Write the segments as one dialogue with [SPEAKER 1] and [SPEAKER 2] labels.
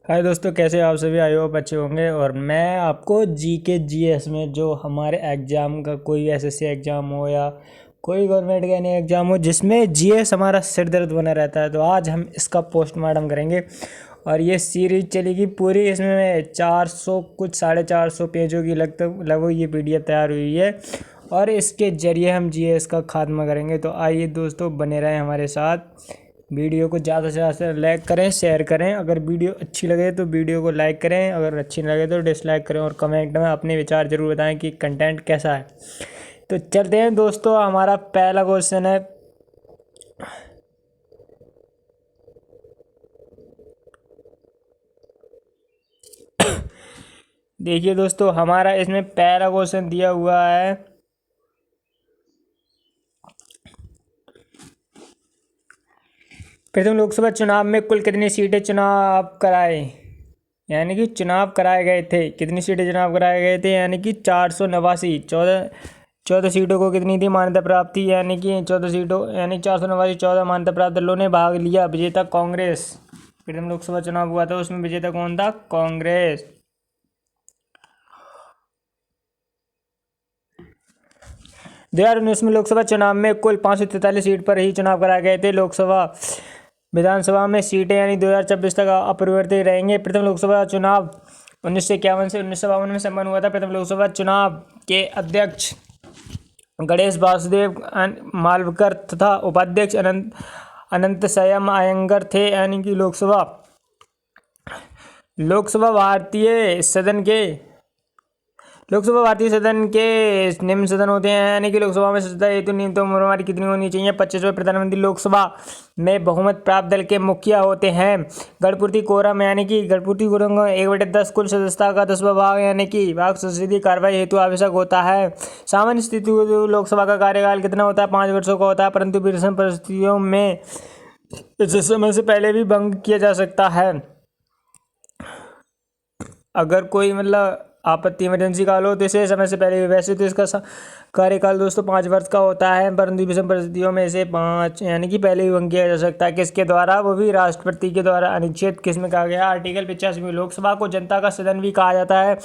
[SPEAKER 1] हाय दोस्तों, कैसे आप सभी? आई होप अच्छे होंगे। और मैं आपको जीके जीएस में जो हमारे एग्ज़ाम का कोई एसएससी एग्ज़ाम हो या कोई गवर्नमेंट का नहीं एग्ज़ाम हो जिसमें जीएस हमारा सिर दर्द बना रहता है, तो आज हम इसका पोस्टमार्टम करेंगे। और ये सीरीज चलेगी पूरी। इसमें 400 कुछ 450 पेजों की लगभग ये पीडीएफ तैयार हुई है और इसके ज़रिए हम जीएस का खात्मा करेंगे। तो आइए दोस्तों, बने रहें हमारे साथ। वीडियो को ज़्यादा से ज़्यादा लाइक करें, शेयर करें। अगर वीडियो अच्छी लगे तो वीडियो को लाइक करें, अगर अच्छी नहीं लगे तो डिसलाइक करें। और कमेंट में अपने विचार ज़रूर बताएं कि कंटेंट कैसा है। तो चलते हैं दोस्तों, हमारा पहला क्वेश्चन है। देखिए दोस्तों, हमारा इसमें पहला क्वेश्चन दिया हुआ है। प्रथम लोकसभा चुनाव में कुल कितनी सीटें चुनाव कराए, यानी कि चुनाव कराए गए थे? कितनी सीटें चुनाव कराए गए थे? यानी कि 489। 14 सीटों को कितनी थी मान्यता प्राप्त थी? यानी कि 14 सीटों यानी 489। 14 मान्यता प्राप्त दलों ने भाग लिया। विजेता कांग्रेस। प्रथम लोकसभा चुनाव हुआ था, उसमें विजेता कौन था? कांग्रेस। 2019 में लोकसभा चुनाव में कुल 543 सीट पर ही चुनाव कराए गए थे। लोकसभा विधानसभा में सीटें यानी 2026 तक अपरिवर्तित रहेंगे। प्रथम लोकसभा चुनाव 1951 से 1952 में संपन्न हुआ था। प्रथम लोकसभा चुनाव के अध्यक्ष गणेश वासुदेव मालवकर तथा उपाध्यक्ष अनंतसयम अयंगर थे। यानी कि लोकसभा भारतीय सदन के निम्न सदन होते हैं। यानी कि लोकसभा में सदस्य हेतु न्यूनतम उम्र हमारी कितनी होनी चाहिए? 25वें। प्रधानमंत्री लोकसभा में बहुमत प्राप्त दल के मुखिया होते हैं। गणपूर्ति कोरम यानी कि गणपूर्ति कोरम 1/10 कुल सदस्यता का 10वां भाग यानी कि भाग संसदीय कार्रवाई हेतु आवश्यक होता है। सामान्य स्थिति में लोकसभा का कार्यकाल कितना होता है? 5 वर्षों का होता है, परंतु विषम परिस्थितियों में इस समय से पहले भी भंग किया जा सकता है। अगर कोई आपत्ति इमरजेंसी काल हो तो इसे समय से पहले। वैसे तो इसका कार्यकाल दोस्तों 5 वर्ष का होता है, परंतु विषम परिस्थितियों में इसे 5 यानी कि पहले ही भंग किया जा सकता है। किसके द्वारा? वो भी राष्ट्रपति के द्वारा। अनुच्छेद किस में कहा गया? आर्टिकल 85 में। लोकसभा को जनता का सदन भी कहा जाता है।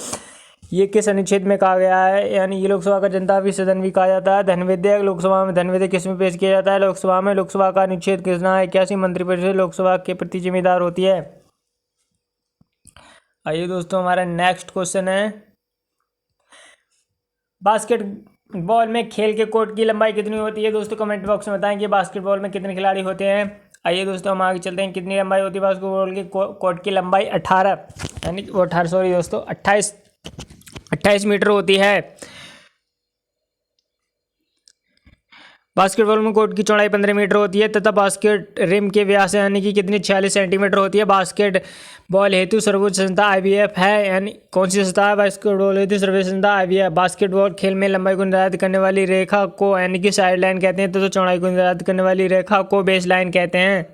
[SPEAKER 1] ये किस अनुच्छेद में कहा गया है? यानी ये लोकसभा का जनता भी सदन भी कहा जाता है। धन विधेयक। लोकसभा में धन विधेयक किस में पेश किया जाता है? लोकसभा में। लोकसभा का अनुच्छेद कितना है? 81। मंत्रिपरिषद लोकसभा के प्रति जिम्मेदार होती है। आइए दोस्तों, हमारा नेक्स्ट क्वेश्चन है। बास्केटबॉल में खेल के कोर्ट की लंबाई कितनी होती है? दोस्तों कमेंट बॉक्स में बताएं कि बास्केटबॉल में कितने खिलाड़ी होते हैं। आइए दोस्तों, हम आगे चलते हैं। कितनी लंबाई होती है बास्केटबॉल की कोर्ट की लंबाई? 18 यानी वो 18 सॉरी दोस्तों 28 मीटर होती है। बास्केटबॉल में कोर्ट की चौड़ाई 15 मीटर होती है तथा बास्केट रिम के व्यास यानी कि कितनी 46 सेंटीमीटर होती है। बास्केट बॉल हेतु सर्वोच्च संस्था आईबीएफ है। यानी कौन सी संस्था है? बास्केटबॉल हेतु सर्वोच्च संस्था आईबीएफ। बास्केटबॉल खेल में लंबाई को निर्धारित करने वाली रेखा को यानी कि साइड लाइन कहते हैं, तो चौड़ाई को निर्धारित करने वाली रेखा को बेस लाइन कहते हैं।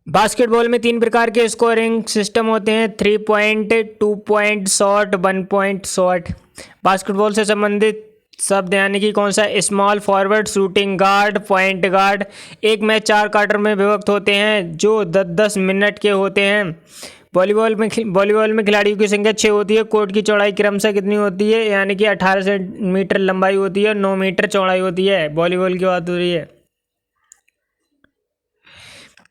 [SPEAKER 1] बास्केटबॉल में 3 प्रकार के स्कोरिंग सिस्टम होते हैं: 3 point, 2 point shot, 1 point shot. Basketball से संबंधित शब्द यानी कि कौन सा? Small forward, shooting guard, point guard. एक मैच 4 क्वार्टर में विभक्त होते हैं जो 10-10 मिनट के होते हैं। वॉलीबॉल में खिलाड़ियों की संख्या 6 होती है। कोर्ट की चौड़ाई क्रमशः कितनी होती है? यानी कि 18 मीटर लंबाई होती है, 9 मीटर चौड़ाई होती है। वॉलीबॉल की बात हो रही है।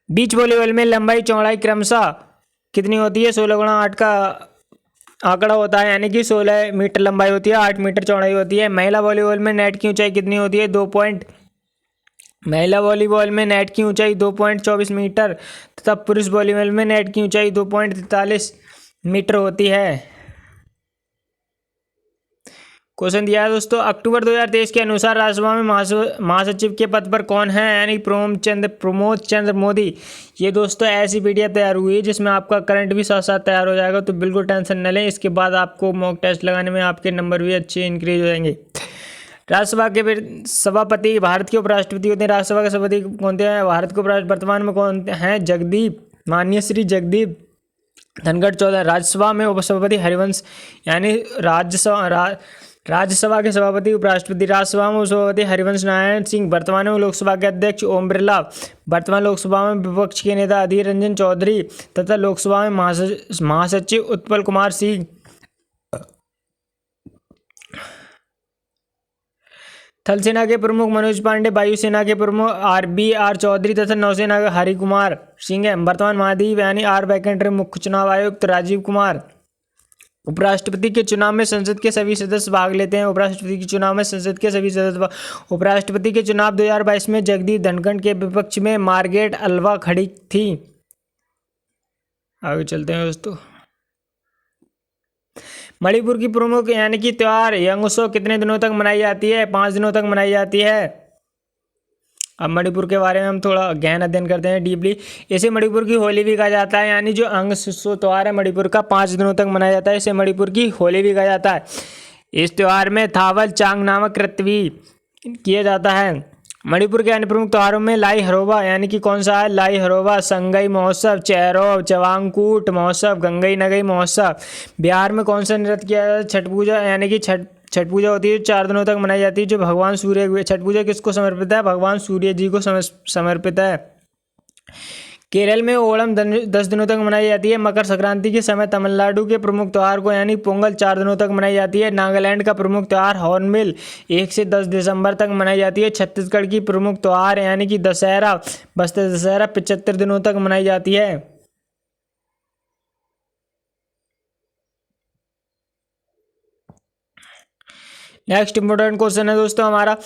[SPEAKER 1] बीच वॉलीबॉल में लंबाई चौड़ाई क्रमशः कितनी होती है? 16x8 का आंकड़ा होता है, यानी कि 16 मीटर लंबाई होती है, 8 मीटर चौड़ाई होती है। महिला वॉलीबॉल में नेट की ऊंचाई कितनी होती है? 2 पॉइंट। महिला वॉलीबॉल में नेट की ऊंचाई 2.24 मीटर तथा पुरुष वॉलीबॉल में नेट की ऊंचाई 2.43 मीटर होती है। क्वेश्चन दिया है दोस्तों, अक्टूबर 2023 के अनुसार राज्यसभा में महासचिव के पद पर कौन है? यानी प्रमोद चंद्र मोदी। ये दोस्तों ऐसी पीडीएफ तैयार हुई है जिसमें आपका करंट भी साथ साथ तैयार हो जाएगा, तो बिल्कुल टेंशन न लें। इसके बाद आपको मॉक टेस्ट लगाने में आपके नंबर भी अच्छे इंक्रीज हो जाएंगे। राज्यसभा के सभापति भारत के उपराष्ट्रपति होते हैं। राज्यसभा के सभापति कौन हैं? भारत के वर्तमान में कौन हैं? जगदीप, माननीय श्री जगदीप धनगढ़ 14। राज्यसभा में उपसभापति हरिवंश यानी राज्यसभा के सभापति उपराष्ट्रपति। राज्यसभा में उपसभापति हरिवंश नारायण सिंह। वर्तमान में लोकसभा के अध्यक्ष ओम बिरला। वर्तमान लोकसभा में विपक्ष के नेता अधीर रंजन चौधरी तथा लोकसभा में महासचिव उत्पल कुमार सिंह। थल सेना के प्रमुख मनोज पांडे। वायुसेना के प्रमुख RBR चौधरी तथा नौसेना का हरि कुमार सिंह है। वर्तमान महाद्वीप यानी आर वैकेंट मुख्य चुनाव आयुक्त राजीव कुमार। उपराष्ट्रपति के चुनाव में संसद के सभी सदस्य भाग लेते हैं। उपराष्ट्रपति के चुनाव में संसद के सभी सदस्य उपराष्ट्रपति के चुनाव 2022 में जगदीप धनखड़ के विपक्ष में मार्गरेट अल्वा खड़ी थी। आगे चलते हैं दोस्तों। मणिपुर की प्रमुख यानी कि त्योहार यंगसो कितने दिनों तक मनाई जाती है? 5 दिनों तक मनाई जाती है। अब मणिपुर के बारे में हम थोड़ा गहन अध्ययन करते हैं डीपली। इसे मणिपुर की होली भी कहा जाता है, यानी जो अंगसो त्योहार है मणिपुर का 5 दिनों तक मनाया जाता है, इसे मणिपुर की होली भी कहा जाता है। इस त्योहार में थावल चांग नामक कृत्य भी किया जाता है। मणिपुर के अन्य प्रमुख त्योहारों में लाई हरोबा यानी कि कौन सा है? लाई हरोबा, संगई महोत्सव, चेरो, चवांगकूट महोत्सव, गंगई नगई महोत्सव। बिहार में कौन सा नृत्य किया जाता है? छठ पूजा यानी कि छठ पूजा होती है, 4 दिनों तक मनाई जाती है, जो भगवान सूर्य। छठ पूजा किसको समर्पित है? भगवान सूर्य जी को समर्पित है। केरल में ओणम 10 दिनों तक मनाई जाती है। मकर संक्रांति के समय तमिलनाडु के प्रमुख त्योहार को यानी पोंगल 4 दिनों तक मनाई जाती है। नागालैंड का प्रमुख त्योहार हॉर्नबिल 1 से 10 दिसंबर तक मनाई जाती है। छत्तीसगढ़ की प्रमुख त्योहार यानी कि दशहरा बस्तर दशहरा 75 दिनों तक मनाई जाती है। नेक्स्ट इंपोर्टेंट क्वेश्चन है दोस्तों हमारा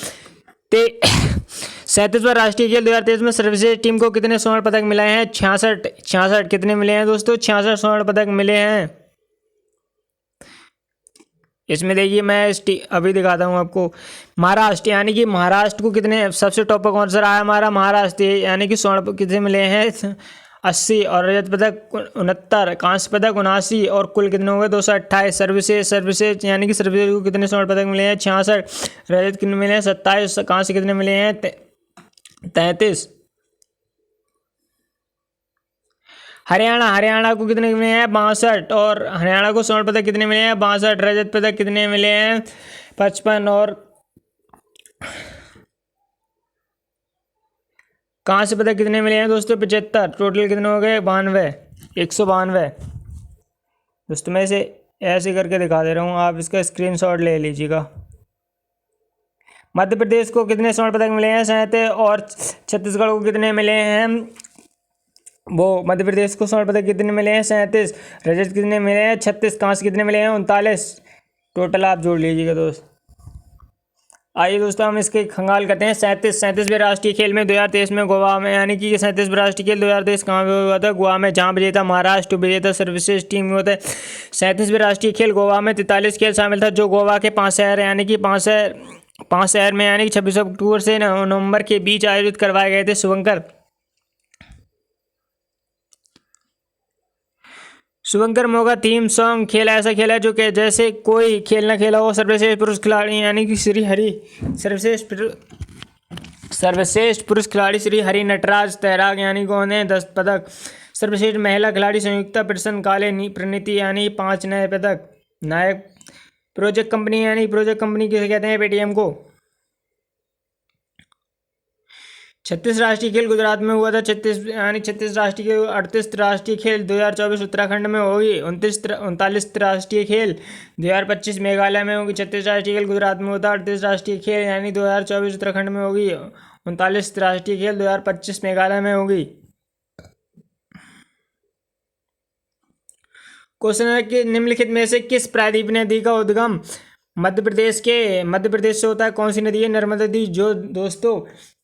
[SPEAKER 1] 37वां राष्ट्रीय खेल 2023 में सर्वश्रेष्ठ टीम को कितने स्वर्ण पदक मिले हैं? 66 कितने मिले हैं दोस्तों? 66 स्वर्ण पदक मिले हैं। इसमें देखिए मैं अभी दिखाता हूँ आपको। महाराष्ट्र यानी कि महाराष्ट्र को कितने सबसे टॉप पर कौन सा रहा है? हमारा महाराष्ट्र यानी कि स्वर्ण कितने मिले हैं? 80 और रजत पदक 69, कांस्य पदक 79 और कुल कितने हो गए? 228। सर्वश्रेष्ठ यानी कि सर्वश्रेष्ठ को कितने स्वर्ण पदक मिले हैं? 66। रजत कितने मिले हैं? 27। कांस्य कितने मिले हैं? 33। हरियाणा को कितने मिले हैं? 62 और हरियाणा को स्वर्ण पदक कितने मिले हैं? 62। रजत पदक कितने मिले हैं? 55 और कांस्य पदक कितने मिले हैं दोस्तों? 75। टोटल कितने हो गए? 92, 192। दोस्तों मैं इसे ऐसे करके दिखा दे रहा हूँ, आप इसका स्क्रीनशॉट ले लीजिएगा। मध्य प्रदेश को कितने स्वर्ण पदक मिले हैं? 37 और छत्तीसगढ़ को कितने मिले हैं? मध्य प्रदेश को स्वर्ण पदक कितने मिले हैं? 37। रजत कितने मिले हैं? 36। कांस्य कितने मिले हैं? 39। टोटल आप जोड़ लीजिएगा दोस्त। आइए दोस्तों हम इसके खंगाल करते हैं। 37वें राष्ट्रीय खेल में 2023 में गोवा में यानी कि 37वें राष्ट्रीय खेल 2023 कहाँ पे हुआ था? गोवा में, जहाँ विजेता महाराष्ट्र विजेता सर्वश्रेष्ठ टीम होता है। 37वें राष्ट्रीय खेल गोवा में 43 खेल शामिल था, जो गोवा के 5 शहर यानी कि 5 शहर में यानी कि 26 अक्टूबर से नवंबर के बीच आयोजित करवाए गए थे। शुभंकर मोगा थीम सॉन्ग। खेल ऐसा खेल है जो कि जैसे कोई खेल न खेला हो। सर्वश्रेष्ठ पुरुष खिलाड़ी यानी कि श्री हरि। सर्वश्रेष्ठ पुरुष खिलाड़ी श्री हरि नटराज। तैराक यानी कौन है? 10 पदक। सर्वश्रेष्ठ महिला खिलाड़ी संयुक्ता प्रसन्न काले प्रणीति यानी 5 नए पदक। नायक प्रोजेक्ट कंपनी यानी प्रोजेक्ट कंपनी किसे कहते हैं? पेटीएम को। 36 राष्ट्रीय खेल गुजरात में हुआ था। 36 राष्ट्रीय खेल। 38 राष्ट्रीय खेल 2024 उत्तराखंड में होगी। 39 राष्ट्रीय खेल 2025 मेघालय में होगी। 36 राष्ट्रीय खेल गुजरात में होता है। 38 राष्ट्रीय खेल यानी 2024 उत्तराखंड में होगी। 39 राष्ट्रीय खेल 2025 मेघालय में होगी। क्वेश्चन है कि निम्नलिखित में से किस प्रायद्वीप नदी का उद्गम मध्य प्रदेश से होता है? कौन सी नदी है? नर्मदा नदी, जो दोस्तों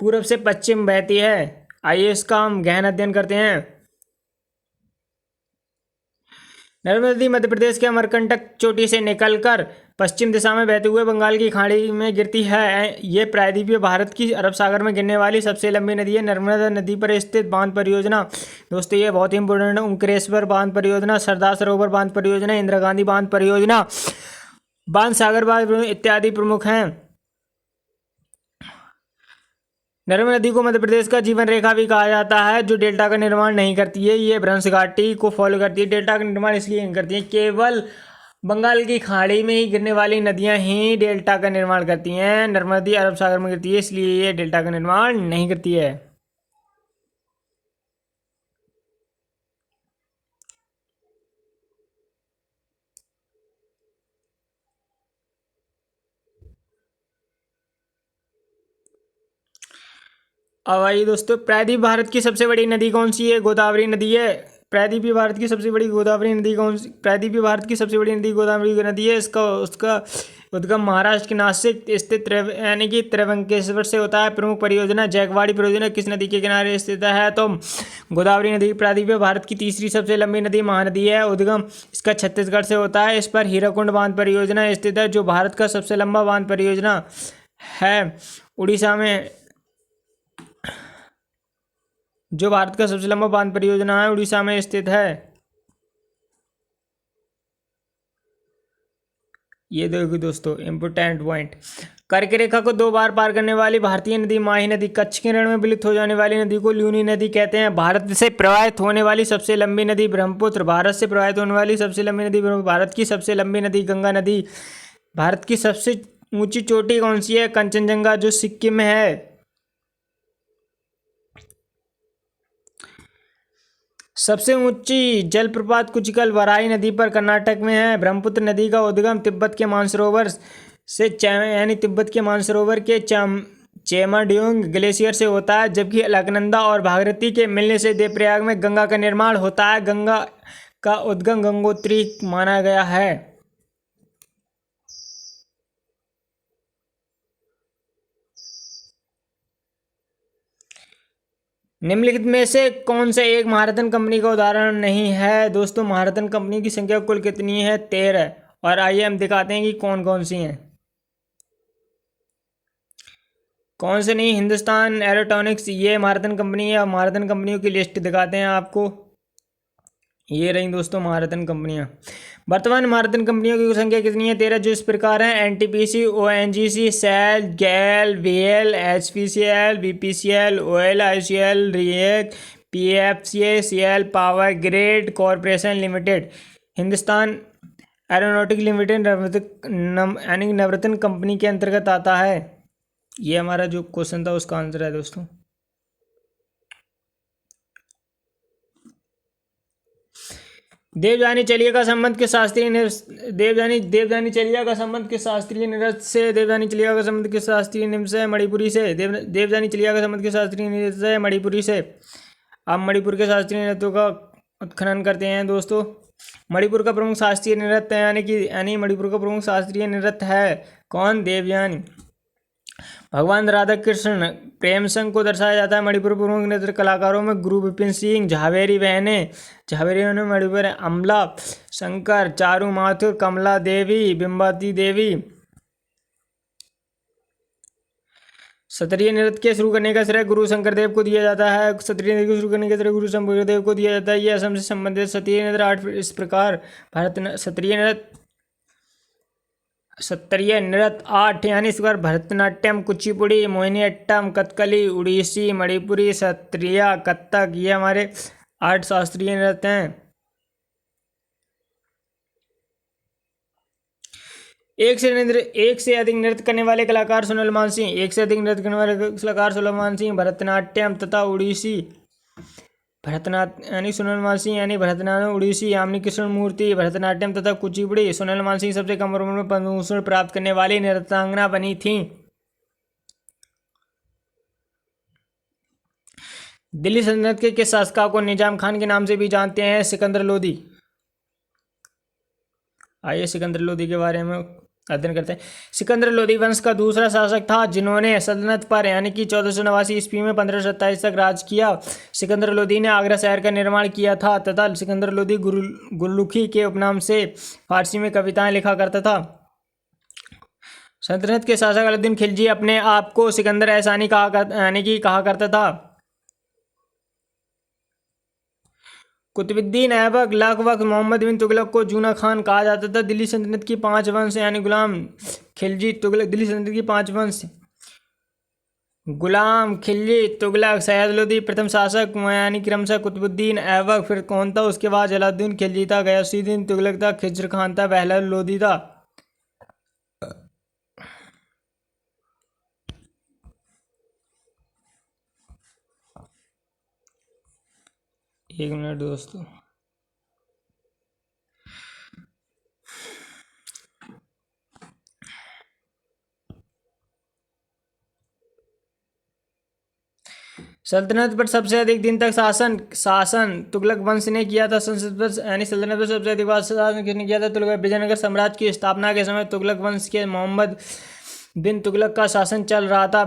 [SPEAKER 1] पूर्व से पश्चिम बहती है। आइए इसका हम गहन अध्ययन करते हैं। नर्मदा नदी मध्य प्रदेश के अमरकंटक चोटी से निकलकर पश्चिम दिशा में बहते हुए बंगाल की खाड़ी में गिरती है। ये प्रायद्वीपीय भारत की अरब सागर में गिरने वाली सबसे लंबी नदी है। नर्मदा नदी पर स्थित बांध परियोजना दोस्तों ये बहुत ही इंपोर्टेंट है। ओंकारेश्वर बांध परियोजना, सरदार सरोवर बांध परियोजना, इंदिरा गांधी बांध परियोजना, बांध सागर बांध इत्यादि प्रमुख हैं। नर्मदा नदी को मध्य प्रदेश का जीवन रेखा भी कहा जाता है, जो डेल्टा का निर्माण नहीं करती है। ये भ्रंश घाटी को फॉलो करती है। डेल्टा का निर्माण इसलिए नहीं करती है, केवल बंगाल की खाड़ी में ही गिरने वाली नदियां ही डेल्टा का निर्माण करती हैं। नर्मदा नदी अरब सागर में गिरती है, इसलिए ये डेल्टा का निर्माण नहीं करती है। अब आइए दोस्तों, प्रायद्वीप भारत की सबसे बड़ी नदी कौन सी है? गोदावरी नदी है। प्रायद्वीपीय भारत की सबसे बड़ी गोदावरी नदी कौन सी? प्रायद्वीपीय भारत की सबसे बड़ी नदी गोदावरी नदी है। इसका उसका उद्गम महाराष्ट्र के नासिक स्थित यानी कि त्र्यंबकेश्वर से होता है। प्रमुख परियोजना जैकवाड़ी परियोजना किस नदी के किनारे स्थित है? तो गोदावरी नदी प्रायद्वीपीय भारत की तीसरी सबसे लंबी नदी महानदी है। उद्गम इसका छत्तीसगढ़ से होता है। इस पर हीराकुंड बांध परियोजना स्थित है, जो भारत का सबसे लंबा बांध परियोजना है। उड़ीसा में जो भारत का सबसे लंबा बांध परियोजना है, उड़ीसा में स्थित है। ये देखो दोस्तों, इंपोर्टेंट पॉइंट। कर्क रेखा को 2 बार पार करने वाली भारतीय नदी माही नदी। कच्छ के रण में विलुप्त हो जाने वाली नदी को लूनी नदी कहते हैं। भारत से प्रवाहित होने वाली सबसे लंबी नदी ब्रह्मपुत्र। भारत से प्रवाहित होने वाली सबसे लंबी नदी भारत की सबसे लंबी नदी गंगा नदी। भारत की सबसे ऊंची चोटी कौन सी है? कंचनजंगा, जो सिक्किम में है। सबसे ऊंची जलप्रपात कुचिकल वराई नदी पर कर्नाटक में है। ब्रह्मपुत्र नदी का उद्गम तिब्बत के मानसरोवर से यानी तिब्बत के मानसरोवर के चेमाड्यूंग ग्लेशियर से होता है, जबकि अलकनंदा और भागीरथी के मिलने से देवप्रयाग में गंगा का निर्माण होता है। गंगा का उद्गम गंगोत्री माना गया है। निम्नलिखित में से कौन से एक महारत्न कंपनी का उदाहरण नहीं है? दोस्तों, महारत्न कंपनी की संख्या कुल कितनी है? 13। और आइए हम दिखाते हैं कि कौन कौन सी हैं। कौन से नहीं? हिंदुस्तान एरोनॉटिक्स, ये महारत्न कंपनी है। महारत्न कंपनियों की लिस्ट दिखाते हैं आपको। ये रही दोस्तों महारत्न कंपनियां। वर्तमान महारत्न कंपनियों की संख्या कितनी है? 13, जो इस प्रकार है: NTPC, ONGC, SAIL, GAIL, VL, HPCL, BPCL, OL, ICL, रिएक, PFCL, power grid corporation limited. Hindustan aeronautic limited यानी नवरत्न कंपनी के अंतर्गत आता है। ये हमारा जो क्वेश्चन था उसका आंसर है दोस्तों। देवयानी चलिया का संबंध किस शास्त्रीय देवयानी चलिया का संबंध किस शास्त्रीय नृत्य से? देवयानी चलिया का संबंध किस शास्त्रीय नृत्य से? मणिपुरी से। देवयानी चलिया का संबंध किस शास्त्रीय नृत्य से? मणिपुरी से। अब मणिपुर के शास्त्रीय नृत्यों का उत्खनन करते हैं दोस्तों। मणिपुर का प्रमुख शास्त्रीय नृत्य यानी मणिपुर का प्रमुख शास्त्रीय नृत्य है कौन? देवयानी। भगवान राधा कृष्ण प्रेम संग को दर्शाया जाता है। मणिपुर प्रमुख नृत्य कलाकारों में गुरु विपिन सिंह, झावेरी बहनें मणिपुर, अमला शंकर, चारू माथुर, कमला देवी, बिंबाती देवी। सत्रिय नृत्य के शुरू करने का श्रेय गुरु शंकर देव को दिया जाता है। सत्रिय नृत्य को शुरू करने का श्रेय गुरु शंकर देव को दिया जाता है। यह असम से संबंधित सत्रिय नृत्य 8 इस प्रकार। सत्रिय नृत्य 8 यानी इस बार भरतनाट्यम, कुचिपुड़ी, मोहिनीअट्टम, कथकली, उड़ीसी, मणिपुरी, सत्रिय, कथक। ये हमारे 8 शास्त्रीय नृत्य हैं। एक से अधिक नृत्य करने वाले कलाकार सोनल मानसिंह। एक से अधिक नृत्य करने वाले कलाकार सोनल मानसिंह भरतनाट्यम तथा उड़ीसी। भरतनाट्यम यानी सोनल मानसिंह यानी भरतनाट्यम, उड़ीसी यामिनी कृष्ण मूर्ति, भरतनाट्यम तथा कुचिपुड़ी। सोनल मानसिंह सबसे कम उम्र में पद्म भूषण प्राप्त करने वाली नृत्यांगना बनी थी। दिल्ली सल्तनत के किस शासक को निजाम खान के नाम से भी जानते हैं? सिकंदर लोदी। आइए सिकंदर लोदी के बारे में अध्ययन करते हैं। सिकंदर लोदी वंश का दूसरा शासक था, जिन्होंने सल्तनत पर यानी कि 1489 ईस्वी में 1527 तक राज किया। सिकंदर लोदी ने आगरा शहर का निर्माण किया था तथा सिकंदर लोदी गुल्लुखी के उपनाम से फारसी में कविताएं लिखा करता था। सल्तनत के शासक अलाउद्दीन खिलजी अपने आप को सिकंदर एहसानी कहा करता था। कुतुबुद्दीन ऐबक, लखवक, मोहम्मद बिन तुगलक को जूना खान कहा जाता था। दिल्ली सल्तनत की 5 वंश यानी गुलाम, खिलजी, तुगलक, दिल्ली सल्तनत की 5 वंश गुलाम, खिलजी, तुगलक, सैयद लोदी, प्रथम शासक यानी क्रमशः कुतुबुद्दीन ऐबक, फिर कौन था उसके बाद जलालुद्दीन खिलजी था, गयासुद्दीन तुगलक था, खिज्र खान था, पहला लोदी था। एक मिनट दोस्तों। सल्तनत पर सबसे अधिक दिन तक शासन शासन तुगलक वंश ने किया था। संसद पर यानी सल्तनत पर सबसे अधिक बार शासन किसने किया था? तुगलक। विजयनगर साम्राज्य की स्थापना के समय तुगलक वंश के मोहम्मद बिन तुगलक का शासन चल रहा था।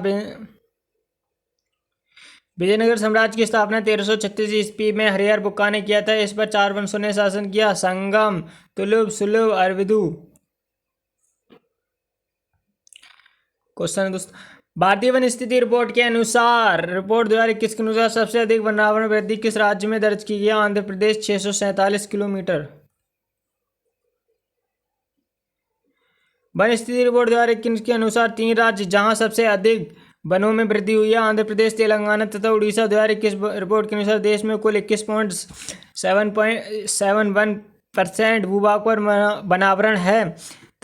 [SPEAKER 1] विजयनगर साम्राज्य की स्थापना 1336 ईस्वी में हरिहर बुक्का ने किया था। इस पर 4 वंशों ने शासन किया: संगम, तुलुप, सुलभ, अरविदु। क्वेश्चन दोस्तों, भारतीय वन स्थिति रिपोर्ट के अनुसार, रिपोर्ट 2021 के अनुसार सबसे अधिक वनावरण वृद्धि किस राज्य में दर्ज की गई? आंध्र प्रदेश 647 किलोमीटर। वन स्थिति रिपोर्ट 2021 के अनुसार 3 राज्य जहां सबसे अधिक वनों में वृद्धि हुई है: आंध्र प्रदेश, तेलंगाना तथा उड़ीसा। 2021 रिपोर्ट के अनुसार देश में कुल 21.71% भूभाग पर वनावरण है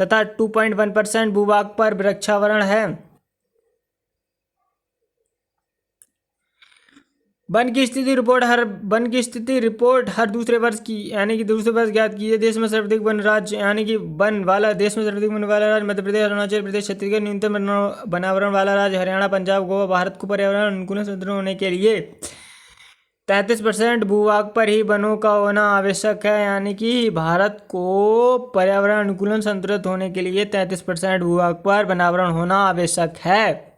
[SPEAKER 1] तथा 2.1% भूभाग पर वृक्षावरण है। वन की स्थिति रिपोर्ट हर दूसरे वर्ष की यानी कि दूसरे वर्ष ज्ञात की है। देश में सर्वाधिक वन राज्य यानी कि देश में सर्वाधिक वन वाला राज्य मध्य प्रदेश, अरुणाचल प्रदेश, छत्तीसगढ़। न्यूनतम वनावरण वाला राज्य हरियाणा, पंजाब, गोवा। भारत को पर्यावरण अनुकूल सुदृढ़ होने के लिए 33% भूभाग पर ही वनों का होना आवश्यक है। यानी कि भारत को पर्यावरण अनुकूलन संतुलित होने के लिए 33% भूभाग पर वनावरण होना आवश्यक है।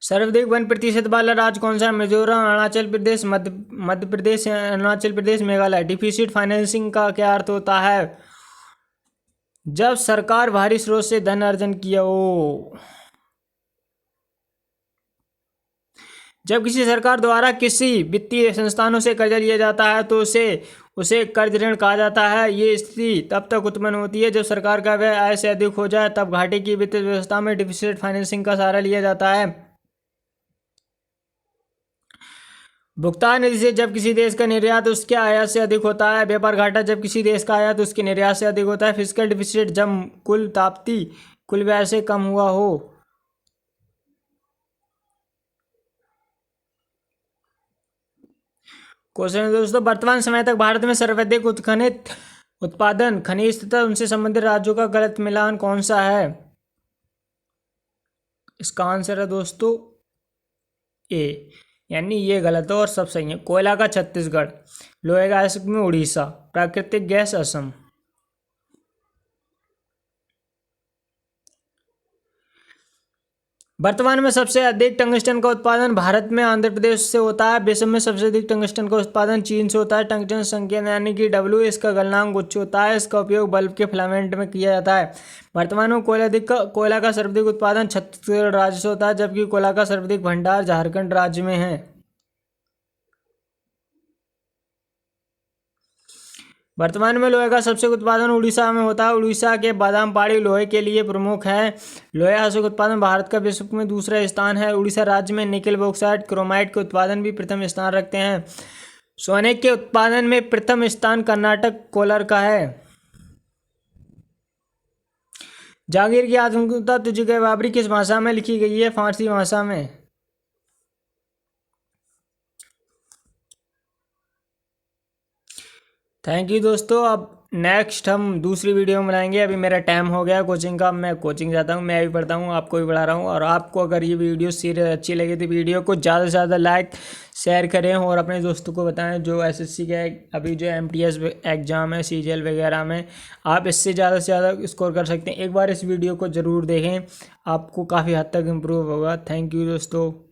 [SPEAKER 1] सर्वाधिक वन प्रतिशत वाला राज्य कौन सा है? मिजोरम, अरुणाचल प्रदेश, मध्य प्रदेश, अरुणाचल प्रदेश, मेघालय। डिफिसिट फाइनेंसिंग का क्या अर्थ होता है? जब सरकार बाहरी स्रोत से धन अर्जन किया हो। जब किसी सरकार द्वारा किसी वित्तीय संस्थानों से कर्ज लिया जाता है तो उसे कर्ज ऋण कहा जाता है। ये स्थिति तब तक उत्पन्न होती है जब सरकार का व्यय आय से अधिक हो जाए, तब घाटे की वित्तीय व्यवस्था में डिफिसिट फाइनेंसिंग का सहारा लिया जाता है। भुगतान निधि से जब किसी देश का निर्यात उसके आयात से अधिक होता है। व्यापार घाटा जब किसी देश का आयात उसके निर्यात से अधिक होता है। फिस्कल डिफिसिट जब कुल व्यय से कम हुआ हो। क्वेश्चन दोस्तों, वर्तमान समय तक भारत में सर्वाधिक उत्खनित उत्पादन खनिज तथा उनसे संबंधित राज्यों का गलत मिलान कौन सा है? इसका आंसर है दोस्तों ए, यानी ये गलत है और सब सही है। कोयला का छत्तीसगढ़, लोहे का अयस्क में उड़ीसा, प्राकृतिक गैस असम। वर्तमान में सबसे अधिक टंगस्टन का उत्पादन भारत में आंध्र प्रदेश से होता है। विश्व में सबसे अधिक टंगस्टन का उत्पादन चीन से होता है। टंगस्टन संकेत यानी कि W इसका गलनांक उच्च होता है। इसका उपयोग बल्ब के फिलामेंट में किया जाता है। वर्तमान में कोयला का सर्वाधिक उत्पादन छत्तीसगढ़ राज्य से होता है, जबकि कोयला का सर्वाधिक भंडार झारखंड राज्य में है। वर्तमान में लोहे का सबसे उत्पादन उड़ीसा में होता है। उड़ीसा के बादाम पहाड़ी लोहे के लिए प्रमुख है। लोहे का उत्पादन भारत का विश्व में दूसरा स्थान है। उड़ीसा राज्य में निकल, बॉक्साइट, क्रोमाइट के उत्पादन भी प्रथम स्थान रखते हैं। सोने के उत्पादन में प्रथम स्थान कर्नाटक कोलार का है। जागीर की आधुनिकता तुझे बाबरी किस भाषा में लिखी गई है? फारसी भाषा में। थैंक यू दोस्तों। अब नेक्स्ट हम दूसरी वीडियो में बनाएंगे। अभी मेरा टाइम हो गया कोचिंग का, मैं कोचिंग जाता हूँ। मैं भी पढ़ता हूँ, आपको भी पढ़ा रहा हूँ। और आपको अगर ये वीडियो सीरीज अच्छी लगी तो वीडियो को ज़्यादा से ज़्यादा लाइक शेयर करें और अपने दोस्तों को बताएं जो SSC का अभी जो MTS एग्ज़ाम है, CGL वगैरह में आप इससे ज़्यादा स्कोर कर सकते हैं। एक बार इस वीडियो को ज़रूर देखें, आपको काफ़ी हद तक इम्प्रूव होगा। थैंक यू दोस्तों।